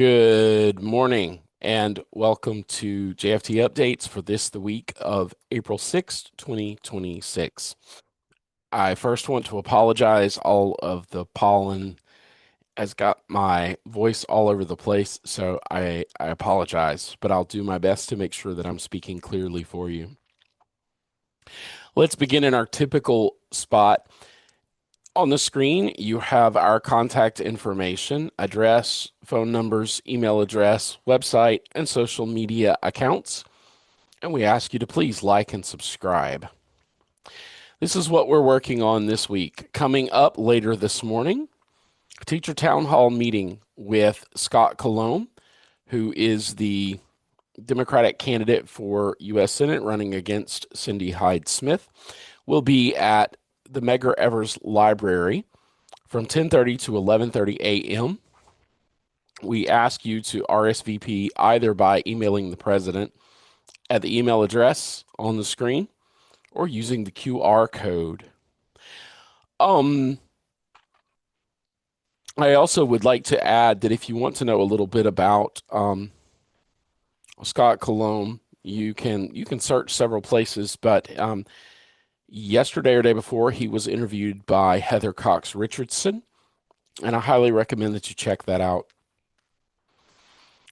Good morning and welcome to JFT Updates for the week of April 6th, 2026. I first want to apologize. All of the pollen has got my voice all over the place, so I apologize, but I'll do my best to make sure that I'm speaking clearly for you. Let's begin in our typical spot. On the screen, you have our contact information, address, phone numbers, email address, website, and social media accounts. And we ask you to please like and subscribe. This is what we're working on this week. Coming up later this morning, a teacher town hall meeting with Scott Colomb, who is the Democratic candidate for U.S. Senate running against Cindy Hyde-Smith, will be at the Medgar Evers Library from 10:30 to 11:30 a.m. We ask you to RSVP either by emailing the president at the email address on the screen or using the QR code. I also would like to add that if you want to know a little bit about Scott Colomb, you can search several places, but yesterday or day before, he was interviewed by Heather Cox Richardson, and I highly recommend that you check that out.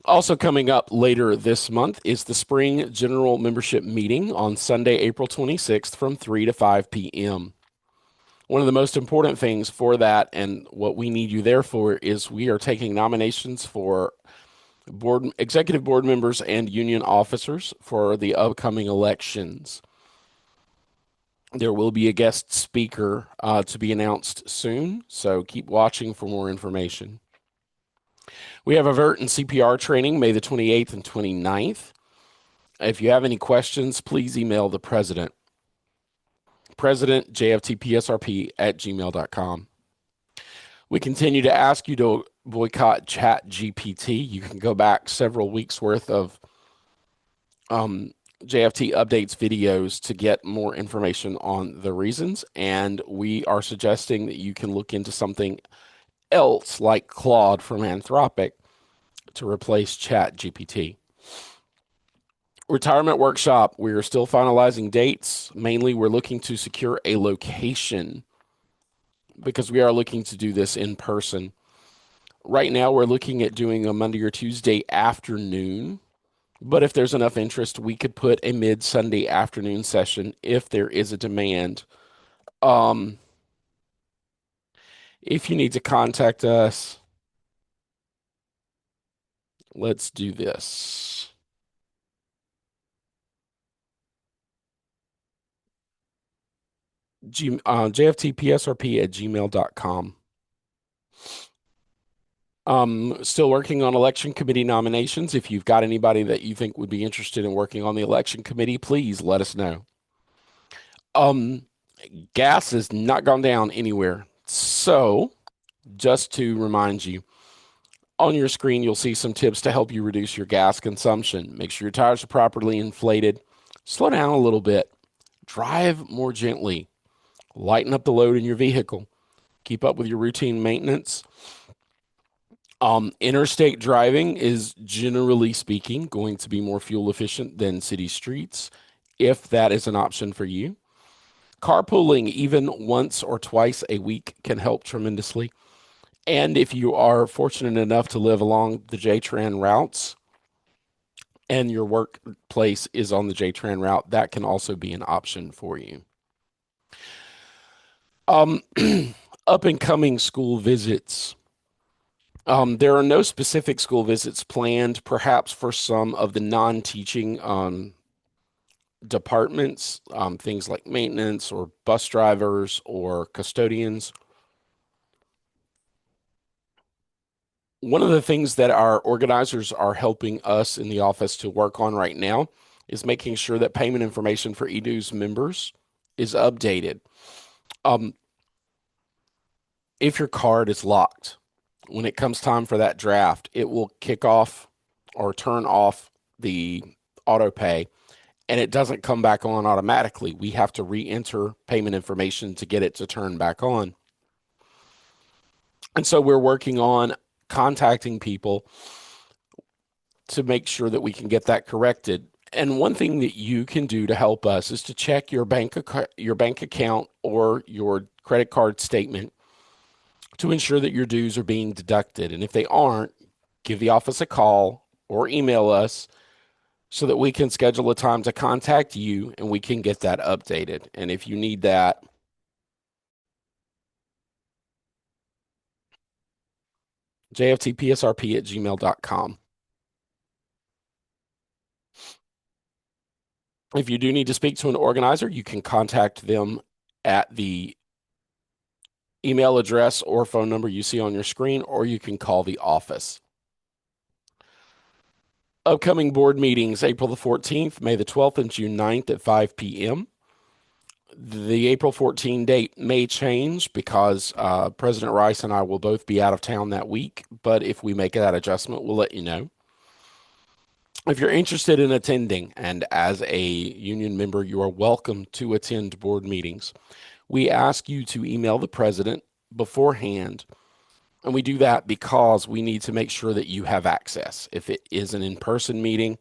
Also coming up later this month is the spring general membership meeting on Sunday, April 26th from 3 to 5 p.m. One of the most important things for that and what we need you there for is we are taking nominations for executive board members and union officers for the upcoming elections. There will be a guest speaker to be announced soon, so keep watching for more information. We have AVERT and CPR training May the 28th and 29th. If you have any questions, please email the president. President, jftpsrp@gmail.com. We continue to ask you to boycott ChatGPT. You can go back several weeks worth of JFT Updates videos to get more information on the reasons, and we are suggesting that you can look into something else like Claude from Anthropic to replace ChatGPT. Retirement workshop. We are still finalizing dates. Mainly, we're looking to secure a location because we are looking to do this in person. Right now, we're looking at doing a Monday or Tuesday afternoon, but if there's enough interest, we could put a mid-Sunday afternoon session if there is a demand. If you need to contact us, let's do this. jftpsrp@gmail.com. Still working on election committee nominations. If you've got anybody that you think would be interested in working on the election committee, please let us know. Gas has not gone down anywhere. So, just to remind you, on your screen, you'll see some tips to help you reduce your gas consumption. Make sure your tires are properly inflated. Slow down a little bit. Drive more gently. Lighten up the load in your vehicle. Keep up with your routine maintenance. Interstate driving is, generally speaking, going to be more fuel efficient than city streets, if that is an option for you. Carpooling, even once or twice a week, can help tremendously. And if you are fortunate enough to live along the JTRAN routes and your workplace is on the JTRAN route, that can also be an option for you. Up and coming school visits. There are no specific school visits planned, perhaps for some of the non-teaching departments, things like maintenance or bus drivers or custodians. One of the things that our organizers are helping us in the office to work on right now is making sure that payment information for eDues members is updated. If your card is locked, when it comes time for that draft, it will kick off or turn off the auto pay, and it doesn't come back on automatically. We have to re-enter payment information to get it to turn back on. And so we're working on contacting people to make sure that we can get that corrected. And one thing that you can do to help us is to check your bank account or your credit card statement to ensure that your dues are being deducted. And if they aren't, give the office a call or email us so that we can schedule a time to contact you and we can get that updated. And if you need that, jftpsrp@gmail.com. If you do need to speak to an organizer, you can contact them at the email address or phone number you see on your screen, or you can call the office. Upcoming board meetings, April the 14th, May the 12th, and June 9th at 5 p.m. The April 14 date may change because President Rice and I will both be out of town that week, but if we make that adjustment, we'll let you know. If you're interested in attending, and as a union member, you are welcome to attend board meetings. We ask you to email the president beforehand, and we do that because we need to make sure that you have access. If it is an in-person meeting,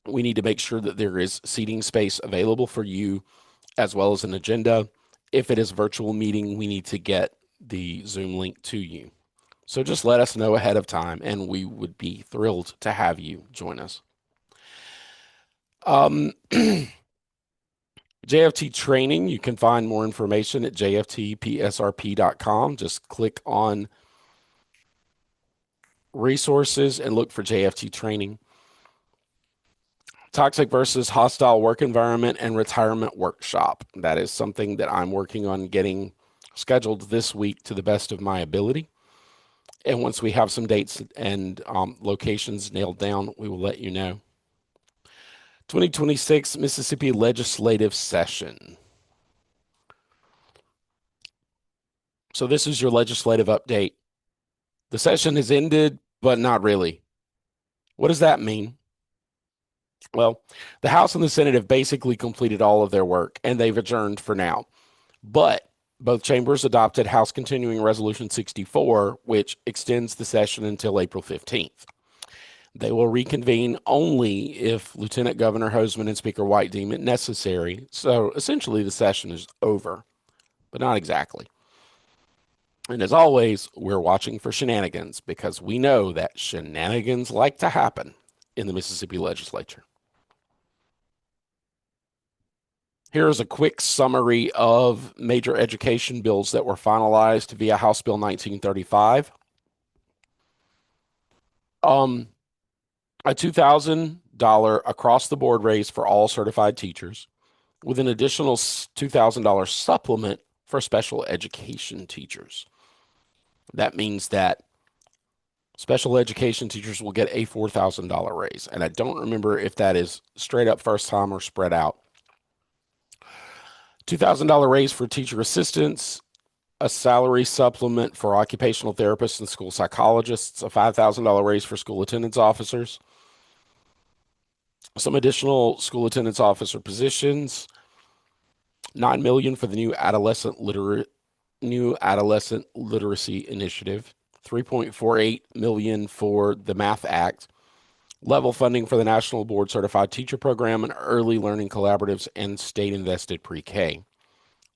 we need to make sure that there is seating space available for you as well as an agenda. If it is a virtual meeting, we need to get the Zoom link to you. So just let us know ahead of time, and we would be thrilled to have you join us. JFT training, you can find more information at jftpsrp.com. Just click on resources and look for JFT training. Toxic versus hostile work environment and retirement workshop. That is something that I'm working on getting scheduled this week to the best of my ability. And once we have some dates and locations nailed down, we will let you know. 2026 Mississippi legislative session. So this is your legislative update. The session has ended, but not really. What does that mean? Well, the House and the Senate have basically completed all of their work, and they've adjourned for now. But both chambers adopted House Continuing Resolution 64, which extends the session until April 15th. They will reconvene only if Lieutenant Governor Hoseman and Speaker White deem it necessary. So essentially, the session is over, but not exactly. And as always, we're watching for shenanigans because we know that shenanigans like to happen in the Mississippi legislature. Here's a quick summary of major education bills that were finalized via House Bill 1935. A $2,000 across-the-board raise for all certified teachers, with an additional $2,000 supplement for special education teachers. That means that special education teachers will get a $4,000 raise. And I don't remember if that is straight up first time or spread out. $2,000 raise for teacher assistants, a salary supplement for occupational therapists and school psychologists, a $5,000 raise for school attendance officers, some additional school attendance officer positions, $9 million for the new adolescent literacy initiative, $3.48 million for the Math Act, level funding for the National Board Certified Teacher Program and early learning collaboratives and state invested pre-K,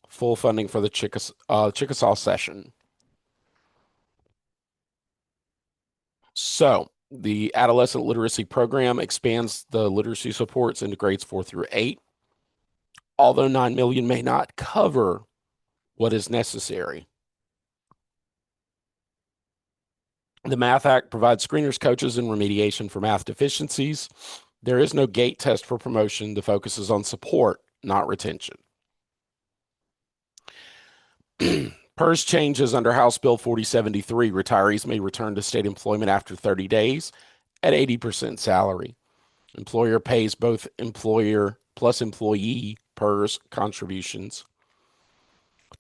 full funding for the Chickasaw session. So the adolescent literacy program expands the literacy supports into grades 4 through 8. Although $9 million may not cover what is necessary, the Math Act provides screeners, coaches, and remediation for math deficiencies. There is no gate test for promotion. The focus is on support, not retention. PERS changes under House Bill 4073. Retirees may return to state employment after 30 days at 80% salary. Employer pays both employer plus employee PERS contributions.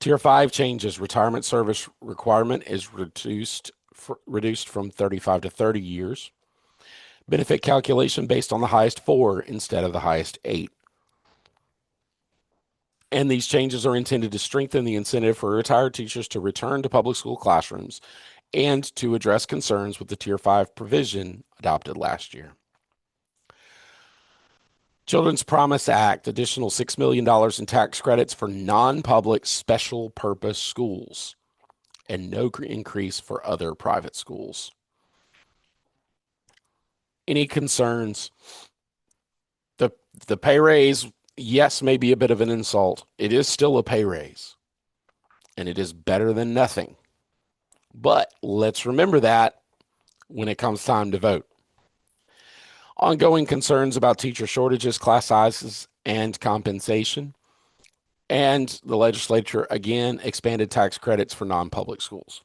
Tier 5 changes. Retirement service requirement is reduced from 35 to 30 years. Benefit calculation based on the highest 4 instead of the highest 8. And these changes are intended to strengthen the incentive for retired teachers to return to public school classrooms and to address concerns with the Tier 5 provision adopted last year. Children's Promise Act, additional $6 million in tax credits for non-public special purpose schools, and no increase for other private schools. Any concerns? The pay raise, yes, may be a bit of an insult. It is still a pay raise, and it is better than nothing. But let's remember that when it comes time to vote. Ongoing concerns about teacher shortages, class sizes, and compensation. And the legislature, again, expanded tax credits for non-public schools.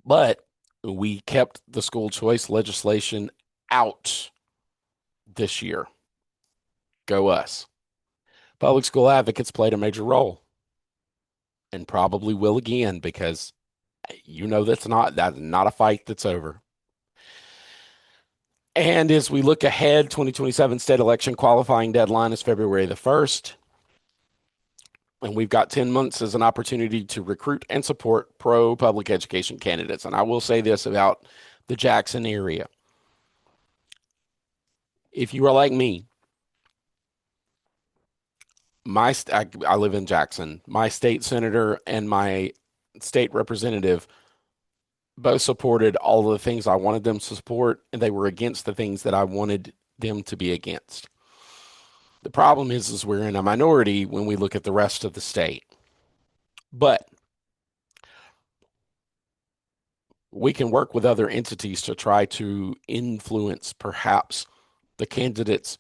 But we kept the school choice legislation out this year. Go us. Public school advocates played a major role and probably will again, because that's not a fight that's over. And as we look ahead, 2027 state election qualifying deadline is February the 1st. And we've got 10 months as an opportunity to recruit and support pro-public education candidates. And I will say this about the Jackson area. If you are like me, I live in Jackson. My state senator and my state representative both supported all of the things I wanted them to support, and they were against the things that I wanted them to be against. The problem is we're in a minority when we look at the rest of the state. But we can work with other entities to try to influence perhaps the candidates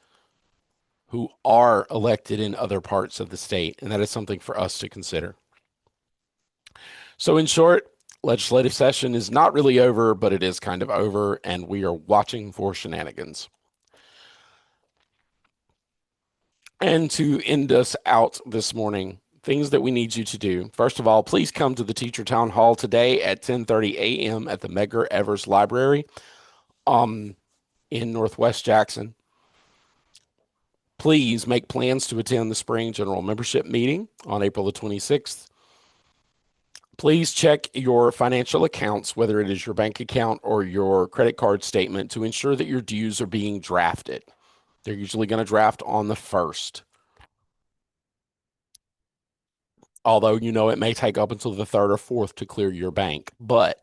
who are elected in other parts of the state, and that is something for us to consider. So in short, legislative session is not really over, but it is kind of over, and we are watching for shenanigans. And to end us out this morning, things that we need you to do. First of all, please come to the Teacher Town Hall today at 10:30 a.m. at the Medgar Evers Library in Northwest Jackson. Please make plans to attend the spring general membership meeting on April the 26th. Please check your financial accounts, whether it is your bank account or your credit card statement, to ensure that your dues are being drafted. They're usually going to draft on the 1st. Although, it may take up until the 3rd or 4th to clear your bank. But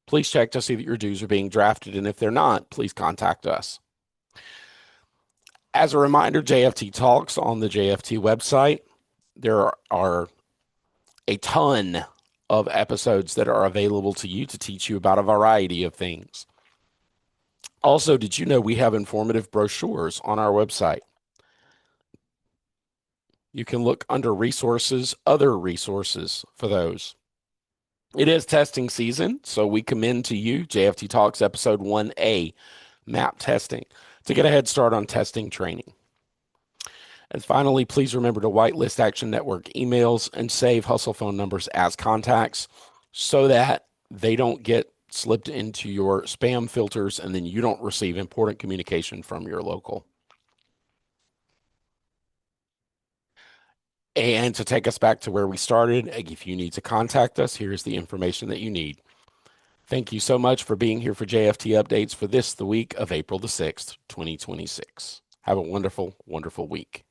please check to see that your dues are being drafted. And if they're not, please contact us. As a reminder, JFT Talks on the JFT website. There are a ton of episodes that are available to you to teach you about a variety of things. Also, did you know we have informative brochures on our website? You can look under resources, other resources for those. It is testing season, so we commend to you JFT Talks episode 1A, map testing, to get a head start on testing training. And finally, please remember to whitelist Action Network emails and save Hustle phone numbers as contacts so that they don't get slipped into your spam filters and then you don't receive important communication from your local. And to take us back to where we started, if you need to contact us, here's the information that you need. Thank you so much for being here for JFT Updates for the week of April the 6th, 2026. Have a wonderful, wonderful week.